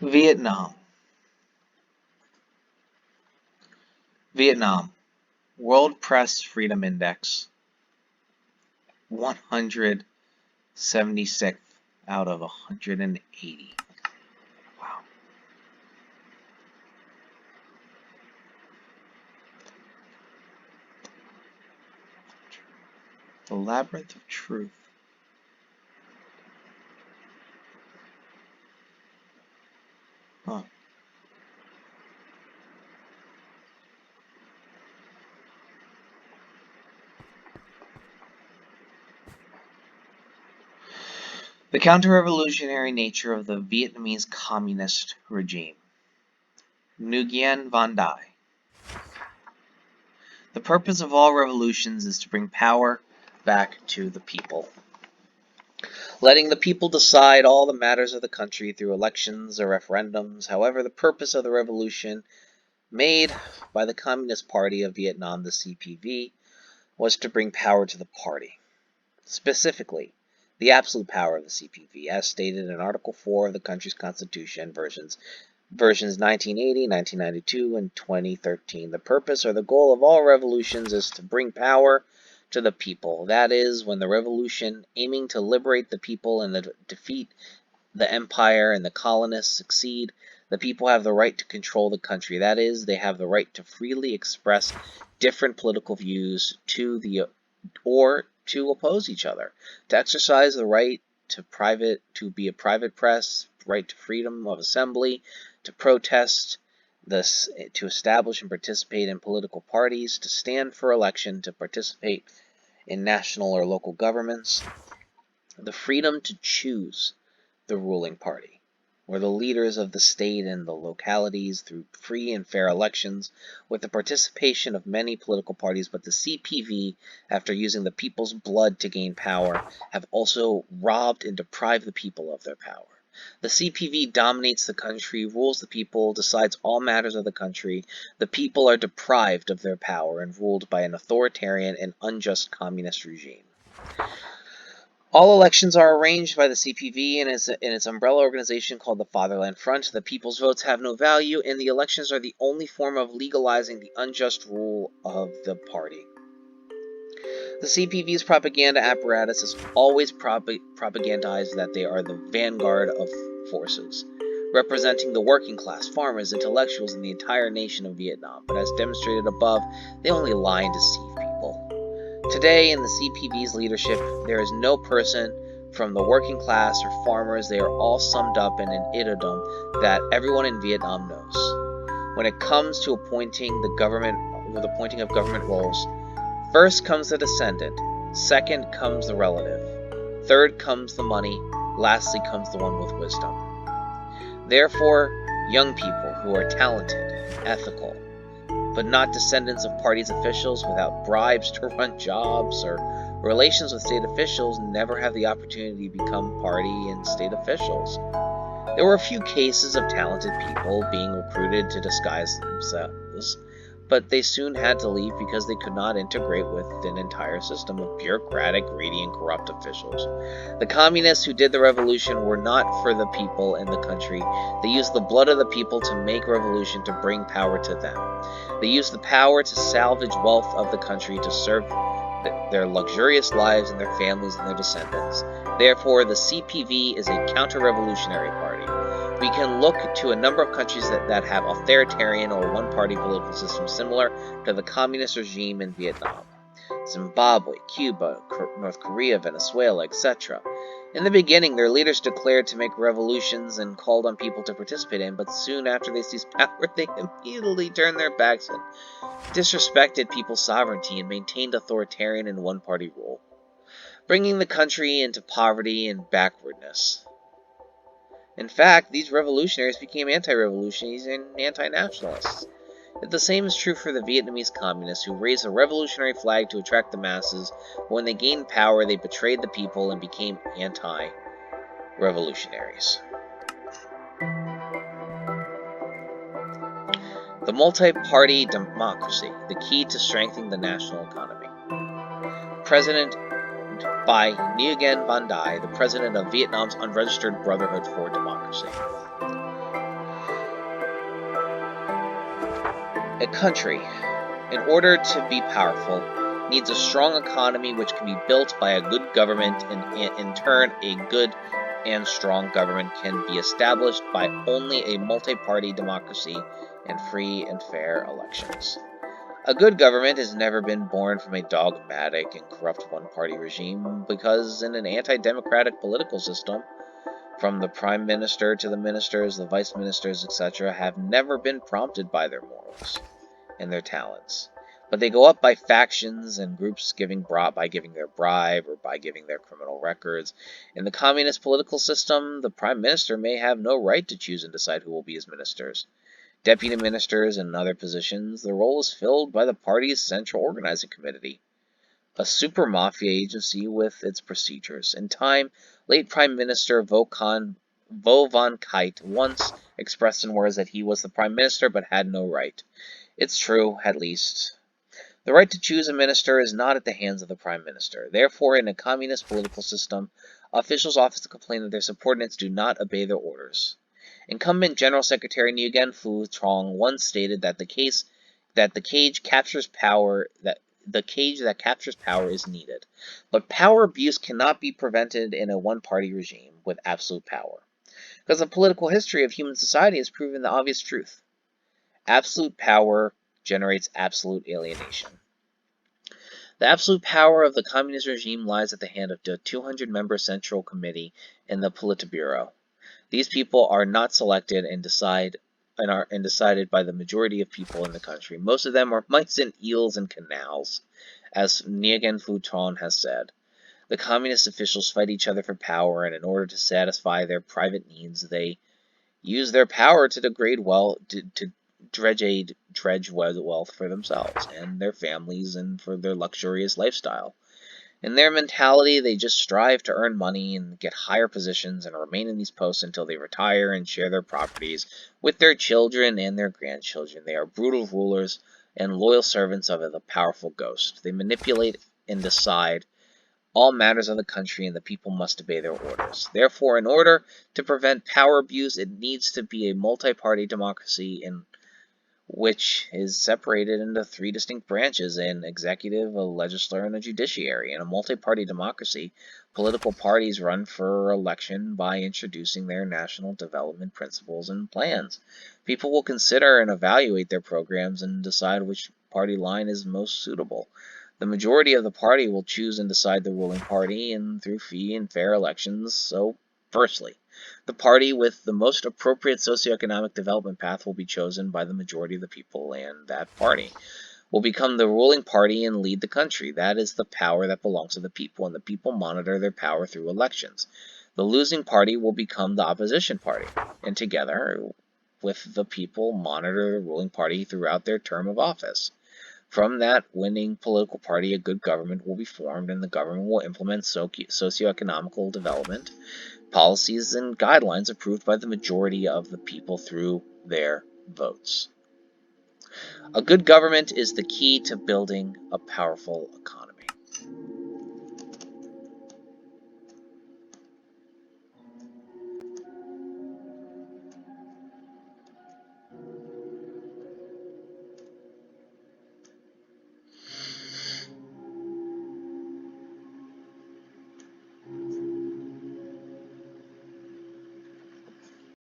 Vietnam. Vietnam. World Press Freedom Index. 176th out of 180. Wow. The Labyrinth of Truth. Huh. The counter-revolutionary nature of the Vietnamese communist regime. Nguyen Van Dai. The purpose of all revolutions is to bring power back to the people. Letting the people decide all the matters of the country through elections or referendums. However, the purpose of the revolution made by the Communist Party of Vietnam, the CPV, was to bring power to the party. Specifically, the absolute power of the CPV, as stated in Article 4 of the country's constitution, versions 1980, 1992, and 2013. The purpose or the goal of all revolutions is to bring power to the people. That is, when the revolution aiming to liberate the people and defeat the empire and the colonists succeed, the people have the right to control the country. That is, they have the right to freely express different political views or to oppose each other, to exercise the right to be a private press, right to freedom of assembly, to protest, to establish and participate in political parties, to stand for election, to participate in national or local governments, the freedom to choose the ruling party, or the leaders of the state and the localities through free and fair elections, with the participation of many political parties. But the CPV, after using the people's blood to gain power, have also robbed and deprived the people of their power. The CPV dominates the country, rules the people, decides all matters of the country. The people are deprived of their power and ruled by an authoritarian and unjust communist regime. All elections are arranged by the CPV and its umbrella organization called the Fatherland Front. The people's votes have no value, and the elections are the only form of legalizing the unjust rule of the party. The CPV's propaganda apparatus has always propagandized that they are the vanguard of forces, representing the working class, farmers, intellectuals, and the entire nation of Vietnam. But as demonstrated above, they only lie and deceive people. Today, in the CPV's leadership, there is no person from the working class or farmers. They are all summed up in an idiom that everyone in Vietnam knows. When it comes to appointing of government roles, first comes the descendant, second comes the relative, third comes the money, lastly comes the one with wisdom. Therefore, young people who are talented, ethical, but not descendants of party's officials without bribes to run jobs or relations with state officials never have the opportunity to become party and state officials. There were a few cases of talented people being recruited to disguise themselves, but they soon had to leave because they could not integrate with an entire system of bureaucratic, greedy, and corrupt officials. The communists who did the revolution were not for the people in the country. They used the blood of the people to make revolution, to bring power to them. They used the power to salvage wealth of the country, to serve their luxurious lives and their families and their descendants. Therefore, the CPV is a counter-revolutionary party. We can look to a number of countries that have authoritarian or one-party political systems similar to the communist regime in Vietnam. Zimbabwe, Cuba, North Korea, Venezuela, etc. In the beginning, their leaders declared to make revolutions and called on people to participate in, but soon after they seized power, they immediately turned their backs and disrespected people's sovereignty and maintained authoritarian and one-party rule, bringing the country into poverty and backwardness. In fact, these revolutionaries became anti-revolutionaries and anti-nationalists. The same is true for the Vietnamese communists, who raised a revolutionary flag to attract the masses, but when they gained power, they betrayed the people and became anti-revolutionaries. The multi-party democracy, the key to strengthening the national economy. President by Nguyen Van Dai, the president of Vietnam's Unregistered Brotherhood for Democracy. A country, in order to be powerful, needs a strong economy which can be built by a good government, and in turn a good and strong government can be established by only a multi-party democracy and free and fair elections. A good government has never been born from a dogmatic and corrupt one-party regime, because in an anti-democratic political system, from the prime minister to the ministers, the vice ministers, etc., have never been prompted by their morals and their talents, but they go up by factions and groups by giving their bribe or by giving their criminal records. In the communist political system, the prime minister may have no right to choose and decide who will be his ministers. Deputy ministers and other positions, the role is filled by the party's central organizing committee, a super mafia agency with its procedures. In time, late Prime Minister Vo van Kuyt once expressed in words that he was the prime minister but had no right. It's true, at least. The right to choose a minister is not at the hands of the prime minister. Therefore, in a communist political system, officials often complain that their subordinates do not obey their orders. Incumbent General Secretary Nguyen Phu Trong once stated that the cage that captures power is needed, but power abuse cannot be prevented in a one-party regime with absolute power, because the political history of human society has proven the obvious truth. Absolute power generates absolute alienation. The absolute power of the communist regime lies at the hand of the 200-member Central Committee and the Politburo. These people are not selected and decided by the majority of people in the country. Most of them are mice and eels and canals, as Nguyen Phu Trong has said. The communist officials fight each other for power, and in order to satisfy their private needs, they use their power to dredge wealth for themselves and their families and for their luxurious lifestyle. In their mentality, they just strive to earn money and get higher positions and remain in these posts until they retire and share their properties with their children and their grandchildren. They are brutal rulers and loyal servants of the powerful ghost. They manipulate and decide all matters of the country, and the people must obey their orders. Therefore, in order to prevent power abuse, it needs to be a multi-party democracy in which is separated into three distinct branches: an executive, a legislature, and a judiciary. In a multi-party democracy, political parties run for election by introducing their national development principles and plans. People will consider and evaluate their programs and decide which party line is most suitable. The majority of the party will choose and decide the ruling party, and through free and fair elections. So, firstly, the party with the most appropriate socioeconomic development path will be chosen by the majority of the people, and that party will become the ruling party and lead the country. That is the power that belongs to the people, and the people monitor their power through elections. The losing party will become the opposition party, and together with the people monitor the ruling party throughout their term of office. From that winning political party, a good government will be formed, and the government will implement socioeconomical development policies and guidelines approved by the majority of the people through their votes. A good government is the key to building a powerful economy.